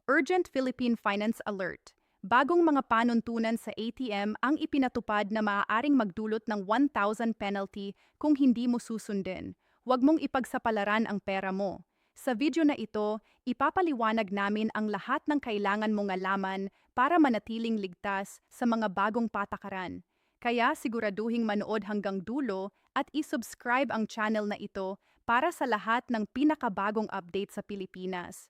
Urgent Philippine Finance Alert. Bagong mga panuntunan sa ATM ang ipinatupad na maaaring magdulot ng 1,000 penalty kung hindi mo susundin. Huwag mong ipagsapalaran ang pera mo. Sa video na ito, ipapaliwanag namin ang lahat ng kailangan mong alaman para manatiling ligtas sa mga bagong patakaran. Kaya siguraduhing manood hanggang dulo at isubscribe ang channel na ito para sa lahat ng pinakabagong update sa Pilipinas.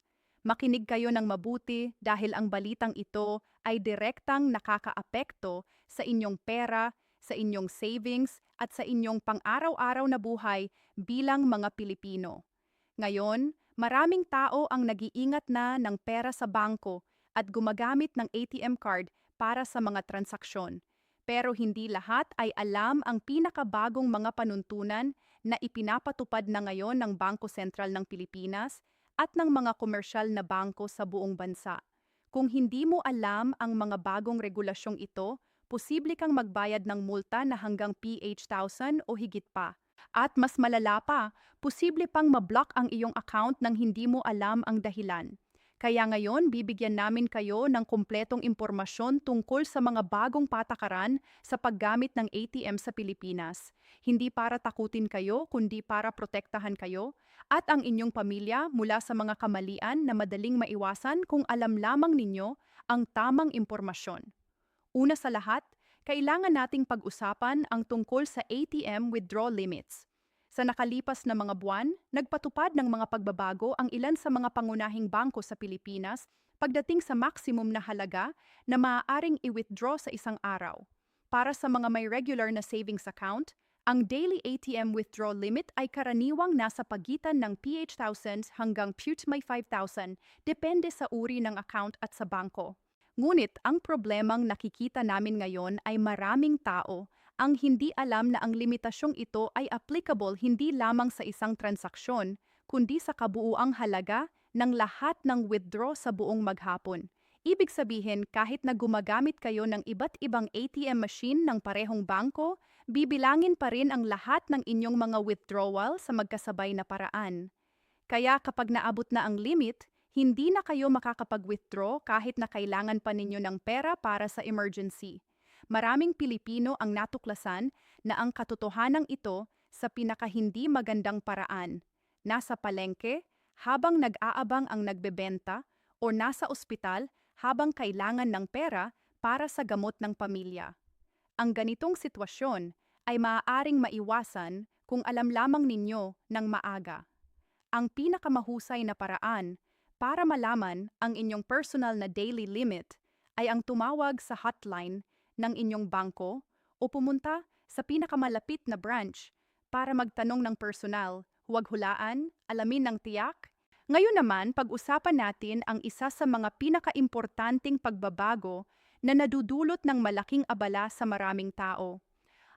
Makinig kayo ng mabuti dahil ang balitang ito ay direktang nakakaapekto sa inyong pera, sa inyong savings at sa inyong pang-araw-araw na buhay bilang mga Pilipino. Ngayon, maraming tao ang nag-iingat na ng pera sa bangko at gumagamit ng ATM card para sa mga transaksyon. Pero hindi lahat ay alam ang pinakabagong mga panuntunan na ipinapatupad na ngayon ng Bangko Sentral ng Pilipinas at ng mga komersyal na bangko sa buong bansa. Kung hindi mo alam ang mga bagong regulasyong ito, posible kang magbayad ng multa na hanggang PH 1,000 o higit pa. At mas malala pa, posible pang mablock ang iyong account nang hindi mo alam ang dahilan. Kaya ngayon, bibigyan namin kayo ng kumpletong impormasyon tungkol sa mga bagong patakaran sa paggamit ng ATM sa Pilipinas. Hindi para takutin kayo, kundi para protektahan kayo at ang inyong pamilya mula sa mga kamalian na madaling maiwasan kung alam lamang ninyo ang tamang impormasyon. Una sa lahat, kailangan nating pag-usapan ang tungkol sa ATM withdrawal limits. Sa nakalipas na mga buwan, nagpatupad ng mga pagbabago ang ilan sa mga pangunahing bangko sa Pilipinas pagdating sa maximum na halaga na maaaring i-withdraw sa isang araw. Para sa mga may regular na savings account, ang daily ATM withdrawal limit ay karaniwang nasa pagitan ng PH 1,000 hanggang PH 5,000 depende sa uri ng account at sa bangko. Ngunit ang problemang nakikita namin ngayon ay maraming tao ang hindi alam na ang limitasyong ito ay applicable hindi lamang sa isang transaksyon, kundi sa kabuuang halaga ng lahat ng withdraw sa buong maghapon. Ibig sabihin, kahit na gumagamit kayo ng iba't ibang ATM machine ng parehong bangko, bibilangin pa rin ang lahat ng inyong mga withdrawal sa magkasabay na paraan. Kaya kapag naabot na ang limit, hindi na kayo makakapag-withdraw kahit na kailangan pa ninyo ng pera para sa emergency. Maraming Pilipino ang natuklasan na ang katotohanan ito sa pinakahindi magandang paraan. Nasa palengke, habang nag-aabang ang nagbebenta, o nasa ospital habang kailangan ng pera para sa gamot ng pamilya. Ang ganitong sitwasyon ay maaaring maiwasan kung alam lamang ninyo ng maaga. Ang pinakamahusay na paraan para malaman ang inyong personal na daily limit ay ang tumawag sa hotline ng inyong bangko o pumunta sa pinakamalapit na branch para magtanong ng personal, huwag hulaan, alamin ng tiyak. Ngayon naman, pag-usapan natin ang isa sa mga pinakaimportanteng pagbabago na nadudulot ng malaking abala sa maraming tao.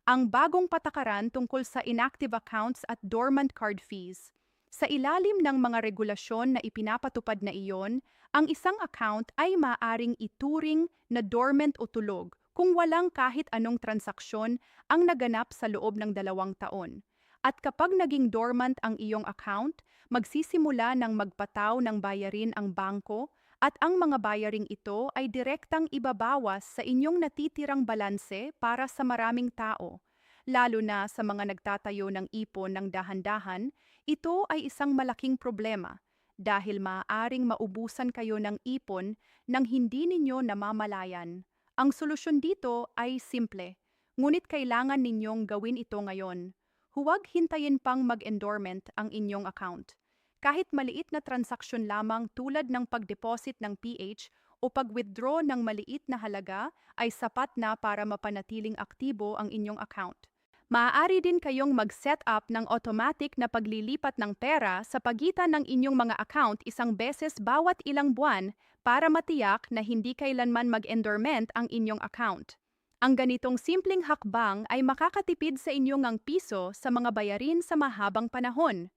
Ang bagong patakaran tungkol sa inactive accounts at dormant card fees. Sa ilalim ng mga regulasyon na ipinapatupad na iyon, ang isang account ay maaaring ituring na dormant o tulog kung walang kahit anong transaksyon ang naganap sa loob ng 2 taon. At kapag naging dormant ang iyong account, magsisimula ng magpataw ng bayarin ang bangko at ang mga bayaring ito ay direktang ibabawas sa inyong natitirang balanse para sa maraming tao. Lalo na sa mga nagtatayo ng ipon ng dahan-dahan, ito ay isang malaking problema dahil maaaring maubusan kayo ng ipon nang hindi ninyo namamalayan. Ang solusyon dito ay simple, ngunit kailangan ninyong gawin ito ngayon. Huwag hintayin pang mag-endorment ang inyong account. Kahit maliit na transaksyon lamang tulad ng pag-deposit ng PH o pag-withdraw ng maliit na halaga ay sapat na para mapanatiling aktibo ang inyong account. Maaari din kayong mag-set up ng automatic na paglilipat ng pera sa pagitan ng inyong mga account isang beses bawat ilang buwan para matiyak na hindi kailanman mag-endorment ang inyong account. Ang ganitong simpleng hakbang ay makakatipid sa inyong ang piso sa mga bayarin sa mahabang panahon.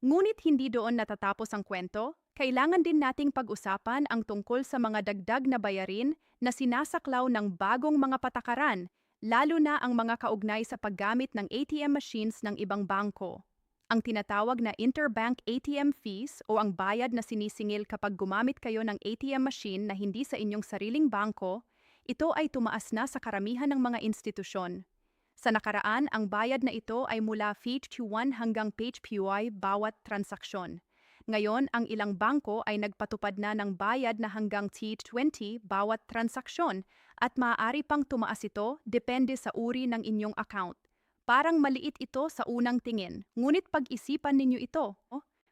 Ngunit hindi doon natatapos ang kwento, kailangan din nating pag-usapan ang tungkol sa mga dagdag na bayarin na sinasaklaw ng bagong mga patakaran, lalo na ang mga kaugnay sa paggamit ng ATM machines ng ibang bangko. Ang tinatawag na interbank ATM fees o ang bayad na sinisingil kapag gumamit kayo ng ATM machine na hindi sa inyong sariling bangko, ito ay tumaas na sa karamihan ng mga institusyon. Sa nakaraan, ang bayad na ito ay mula PHQ-1 hanggang PHQI bawat transaksyon. Ngayon, ang ilang bangko ay nagpatupad na ng bayad na hanggang TH20 bawat transaksyon at maaari pang tumaas ito depende sa uri ng inyong account. Parang maliit ito sa unang tingin, ngunit pag-isipan ninyo ito.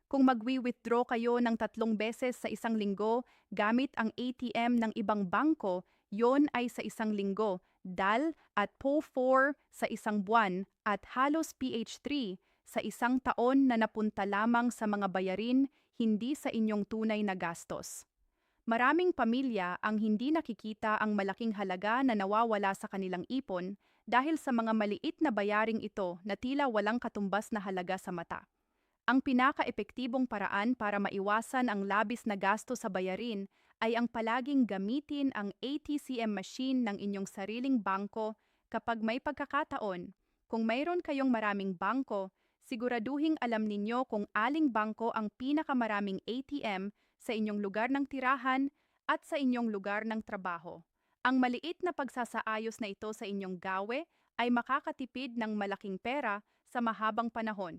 Kung magwi-withdraw kayo ng 3 beses sa isang linggo gamit ang ATM ng ibang bangko, yon ay sa isang linggo, DAL at PO4 sa isang buwan at halos PH3 sa isang taon na napunta lamang sa mga bayarin, hindi sa inyong tunay na gastos. Maraming pamilya ang hindi nakikita ang malaking halaga na nawawala sa kanilang ipon dahil sa mga maliit na bayaring ito na tila walang katumbas na halaga sa mata. Ang pinaka-epektibong paraan para maiwasan ang labis na gasto sa bayarin ay ang palaging gamitin ang ATCM machine ng inyong sariling bangko kapag may pagkakataon. Kung mayroon kayong maraming bangko, siguraduhing alam ninyo kung aling bangko ang pinakamaraming ATM sa inyong lugar ng tirahan at sa inyong lugar ng trabaho. Ang maliit na pagsasaayos na ito sa inyong gawe ay makakatipid ng malaking pera sa mahabang panahon.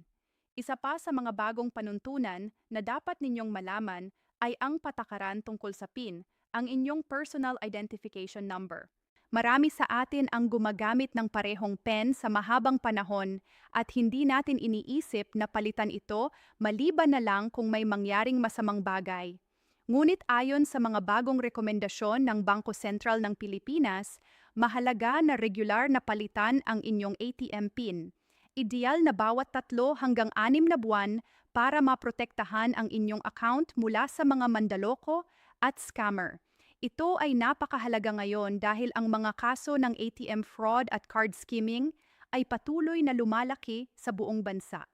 Isa pa sa mga bagong panuntunan na dapat ninyong malaman ay ang patakaran tungkol sa PIN, ang inyong Personal Identification Number. Marami sa atin ang gumagamit ng parehong PIN sa mahabang panahon at hindi natin iniisip na palitan ito maliban na lang kung may mangyaring masamang bagay. Ngunit ayon sa mga bagong rekomendasyon ng Bangko Sentral ng Pilipinas, mahalaga na regular na palitan ang inyong ATM PIN. Ideal na bawat 3 hanggang 6 na buwan para maprotektahan ang inyong account mula sa mga mandaloko at scammer. Ito ay napakahalaga ngayon dahil ang mga kaso ng ATM fraud at card skimming ay patuloy na lumalaki sa buong bansa.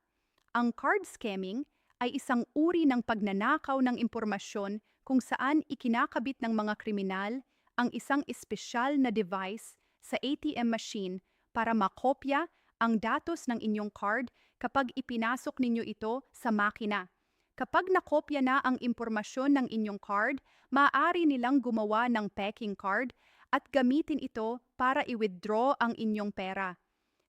Ang card scamming ay isang uri ng pagnanakaw ng impormasyon kung saan ikinakabit ng mga kriminal ang isang espesyal na device sa ATM machine para makopya ang datos ng inyong card kapag ipinasok ninyo ito sa makina. Kapag nakopya na ang impormasyon ng inyong card, maaari nilang gumawa ng peking card at gamitin ito para i-withdraw ang inyong pera.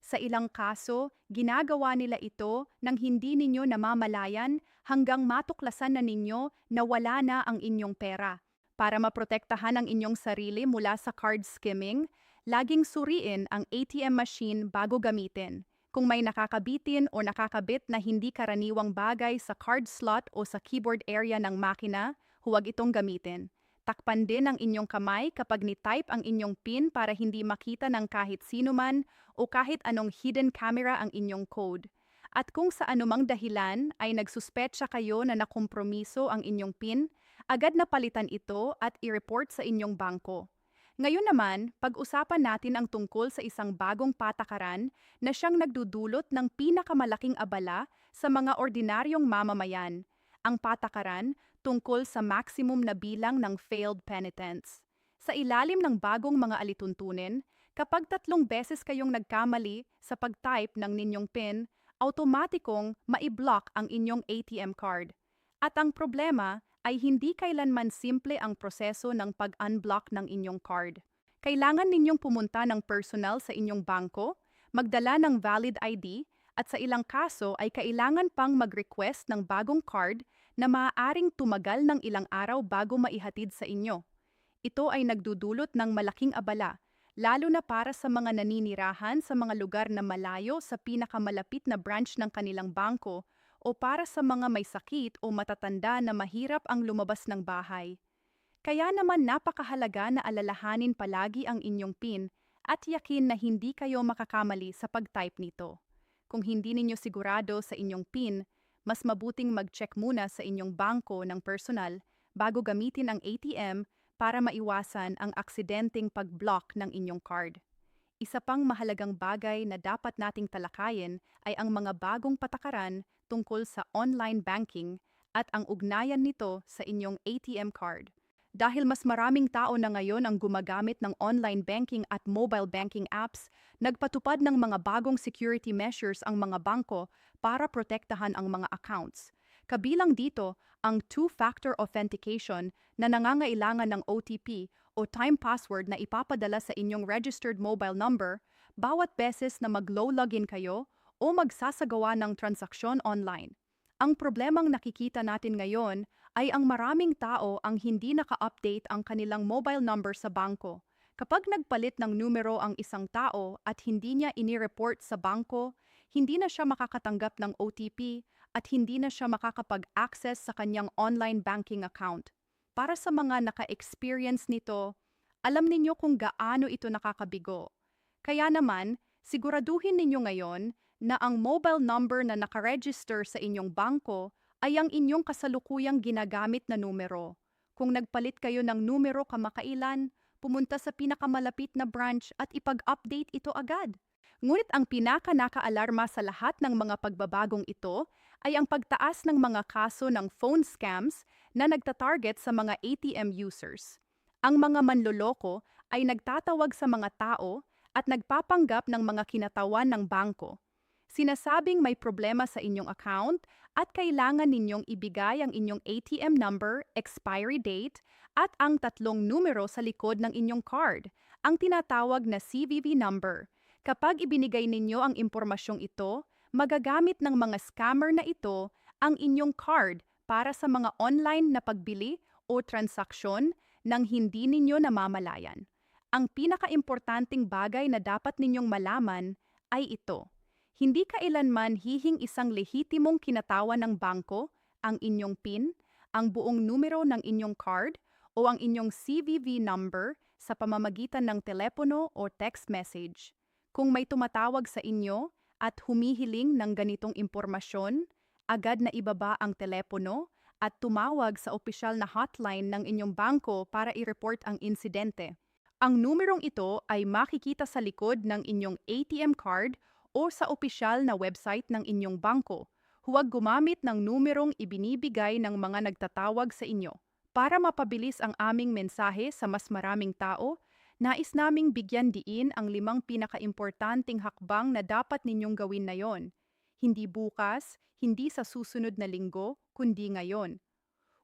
Sa ilang kaso, ginagawa nila ito nang hindi ninyo namamalayan hanggang matuklasan na ninyo na wala na ang inyong pera. Para maprotektahan ang inyong sarili mula sa card skimming, laging suriin ang ATM machine bago gamitin. Kung may nakakabitin o nakakabit na hindi karaniwang bagay sa card slot o sa keyboard area ng makina, huwag itong gamitin. Takpan din ang inyong kamay kapag ni-type ang inyong PIN para hindi makita ng kahit sino man o kahit anong hidden camera ang inyong code. At kung sa anumang dahilan ay nagsuspetsa kayo na nakompromiso ang inyong PIN, agad na palitan ito at i-report sa inyong bangko. Ngayon naman, pag-usapan natin ang tungkol sa isang bagong patakaran na siyang nagdudulot ng pinakamalaking abala sa mga ordinaryong mamamayan. Ang patakaran tungkol sa maximum na bilang ng failed penitents. Sa ilalim ng bagong mga alituntunin, kapag 3 beses kayong nagkamali sa pag-type ng ninyong PIN, automatikong mai-block ang inyong ATM card. At ang problema ay hindi kailanman simple ang proseso ng pag-unblock ng inyong card. Kailangan ninyong pumunta ng personal sa inyong bangko, magdala ng valid ID, at sa ilang kaso ay kailangan pang mag-request ng bagong card na maaaring tumagal ng ilang araw bago maihatid sa inyo. Ito ay nagdudulot ng malaking abala, lalo na para sa mga naninirahan sa mga lugar na malayo sa pinakamalapit na branch ng kanilang bangko o para sa mga may sakit o matatanda na mahirap ang lumabas ng bahay. Kaya naman napakahalaga na alalahanin palagi ang inyong PIN at yakin na hindi kayo makakamali sa pag-type nito. Kung hindi ninyo sigurado sa inyong PIN, mas mabuting mag-check muna sa inyong bangko ng personal bago gamitin ang ATM para maiwasan ang aksidenteng pag-block ng inyong card. Isa pang mahalagang bagay na dapat nating talakayin ay ang mga bagong patakaran tungkol sa online banking at ang ugnayan nito sa inyong ATM card. Dahil mas maraming tao na ngayon ang gumagamit ng online banking at mobile banking apps, nagpatupad ng mga bagong security measures ang mga bangko para protektahan ang mga accounts. Kabilang dito ang two-factor authentication na nangangailangan ng OTP o time password na ipapadala sa inyong registered mobile number bawat beses na mag-low login kayo o magsasagawa ng transaksyon online. Ang problemang nakikita natin ngayon ay ang maraming tao ang hindi naka-update ang kanilang mobile number sa bangko. Kapag nagpalit ng numero ang isang tao at hindi niya inireport sa bangko, hindi na siya makakatanggap ng OTP at hindi na siya makakapag-access sa kanyang online banking account. Para sa mga naka-experience nito, alam ninyo kung gaano ito nakakabigo. Kaya naman, siguraduhin ninyo ngayon na ang mobile number na nakaregister sa inyong bangko ay ang inyong kasalukuyang ginagamit na numero. Kung nagpalit kayo ng numero kamakailan, pumunta sa pinakamalapit na branch at ipag-update ito agad. Ngunit ang pinaka-nakaalarma sa lahat ng mga pagbabagong ito ay ang pagtaas ng mga kaso ng phone scams na nagtatarget sa mga ATM users. Ang mga manloloko ay nagtatawag sa mga tao at nagpapanggap ng mga kinatawan ng bangko. Sinasabing may problema sa inyong account at kailangan ninyong ibigay ang inyong ATM number, expiry date, at ang tatlong numero sa likod ng inyong card, ang tinatawag na CVV number. Kapag ibinigay ninyo ang impormasyong ito, magagamit ng mga scammer na ito ang inyong card para sa mga online na pagbili o transaksyon nang hindi ninyo namamalayan. Ang pinakaimportanteng bagay na dapat ninyong malaman ay ito. Hindi kailanman hihing isang lehitimong kinatawan ng bangko, ang inyong PIN, ang buong numero ng inyong card, o ang inyong CVV number sa pamamagitan ng telepono o text message. Kung may tumatawag sa inyo at humihiling ng ganitong impormasyon, agad na ibaba ang telepono at tumawag sa opisyal na hotline ng inyong bangko para i-report ang insidente. Ang numerong ito ay makikita sa likod ng inyong ATM card o sa opisyal na website ng inyong bangko. Huwag gumamit ng numerong ibinibigay ng mga nagtatawag sa inyo. Para mapabilis ang aming mensahe sa mas maraming tao, nais naming bigyan diin ang 5 pinakaimportanteng hakbang na dapat ninyong gawin na yon. Hindi bukas, hindi sa susunod na linggo, kundi ngayon.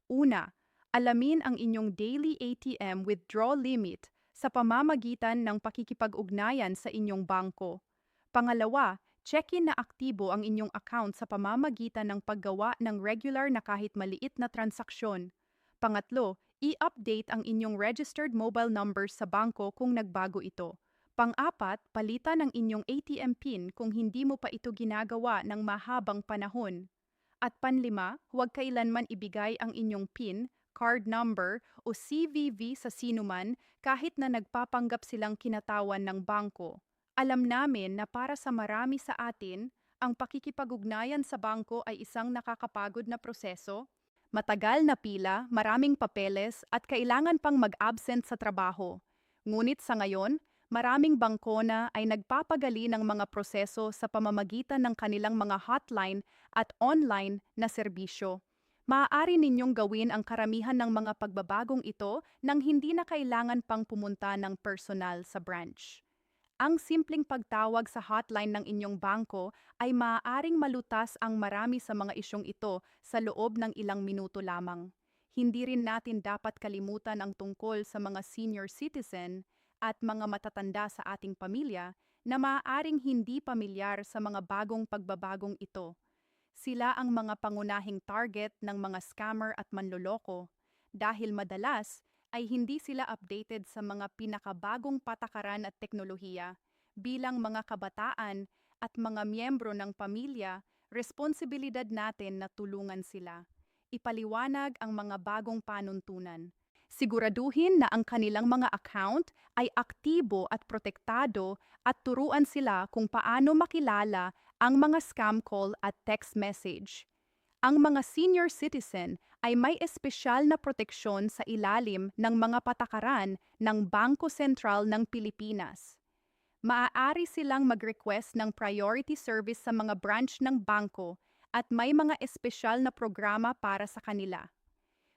Una, alamin ang inyong daily ATM withdrawal limit sa pamamagitan ng pakikipag-ugnayan sa inyong bangko. Pangalawa, check-in na aktibo ang inyong account sa pamamagitan ng paggawa ng regular na kahit maliit na transaksyon. Pangatlo, i-update ang inyong registered mobile numbers sa bangko kung nagbago ito. Pang-apat, palitan ang inyong ATM PIN kung hindi mo pa ito ginagawa ng mahabang panahon. At panlima, huwag kailanman ibigay ang inyong PIN, card number o CVV sa sinuman kahit na nagpapanggap silang kinatawan ng bangko. Alam namin na para sa marami sa atin, ang pakikipag-ugnayan sa bangko ay isang nakakapagod na proseso. Matagal na pila, maraming papeles at kailangan pang mag-absent sa trabaho. Ngunit sa ngayon, maraming bangko na ay nagpapagali ng mga proseso sa pamamagitan ng kanilang mga hotline at online na serbisyo. Maaari ninyong gawin ang karamihan ng mga pagbabagong ito nang hindi na kailangan pang pumunta ng personal sa branch. Ang simpleng pagtawag sa hotline ng inyong bangko ay maaaring malutas ang marami sa mga isyong ito sa loob ng ilang minuto lamang. Hindi rin natin dapat kalimutan ang tungkol sa mga senior citizen at mga matatanda sa ating pamilya na maaaring hindi pamilyar sa mga bagong pagbabagong ito. Sila ang mga pangunahing target ng mga scammer at manloloko dahil madalas ay hindi sila updated sa mga pinakabagong patakaran at teknolohiya. Bilang mga kabataan at mga miyembro ng pamilya, responsibilidad natin na tulungan sila. Ipaliwanag ang mga bagong panuntunan. Siguraduhin na ang kanilang mga account ay aktibo at protektado at turuan sila kung paano makilala ang mga scam call at text message. Ang mga senior citizen ay may espesyal na proteksyon sa ilalim ng mga patakaran ng Bangko Sentral ng Pilipinas. Maaari silang mag-request ng priority service sa mga branch ng bangko at may mga espesyal na programa para sa kanila.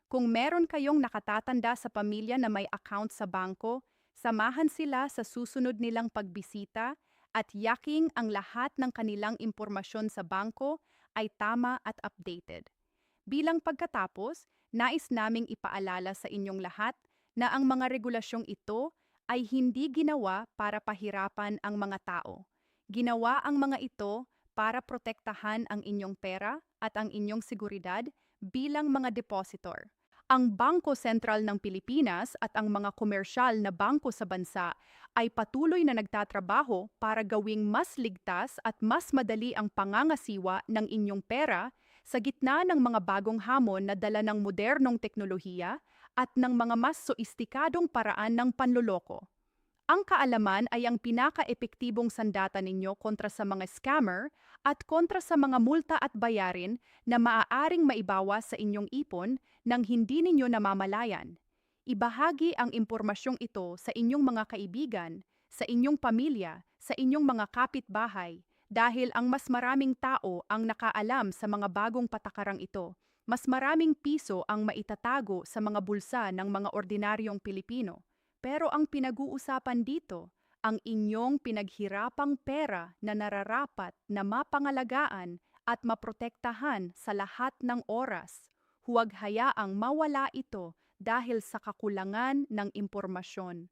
Kung meron kayong nakatatanda sa pamilya na may account sa bangko, samahan sila sa susunod nilang pagbisita at yaking ang lahat ng kanilang impormasyon sa bangko ay tama at updated. Bilang pagkatapos, nais naming ipaalala sa inyong lahat na ang mga regulasyong ito ay hindi ginawa para pahirapan ang mga tao. Ginawa ang mga ito para protektahan ang inyong pera at ang inyong seguridad bilang mga depositor. Ang Bangko Sentral ng Pilipinas at ang mga komersyal na bangko sa bansa ay patuloy na nagtatrabaho para gawing mas ligtas at mas madali ang pangangasiwa ng inyong pera sa gitna ng mga bagong hamon na dala ng modernong teknolohiya at ng mga mas soistikadong paraan ng panloloko. Ang kaalaman ay ang pinaka-epektibong sandata ninyo kontra sa mga scammer at kontra sa mga multa at bayarin na maaaring maibawas sa inyong ipon nang hindi ninyo namamalayan. Ibahagi ang impormasyong ito sa inyong mga kaibigan, sa inyong pamilya, sa inyong mga kapitbahay, dahil ang mas maraming tao ang nakaalam sa mga bagong patakarang ito, mas maraming piso ang maitatago sa mga bulsa ng mga ordinaryong Pilipino. Pero ang pinag-uusapan dito, ang inyong pinaghirapang pera na nararapat na mapangalagaan at maprotektahan sa lahat ng oras. Huwag hayaang mawala ito dahil sa kakulangan ng impormasyon.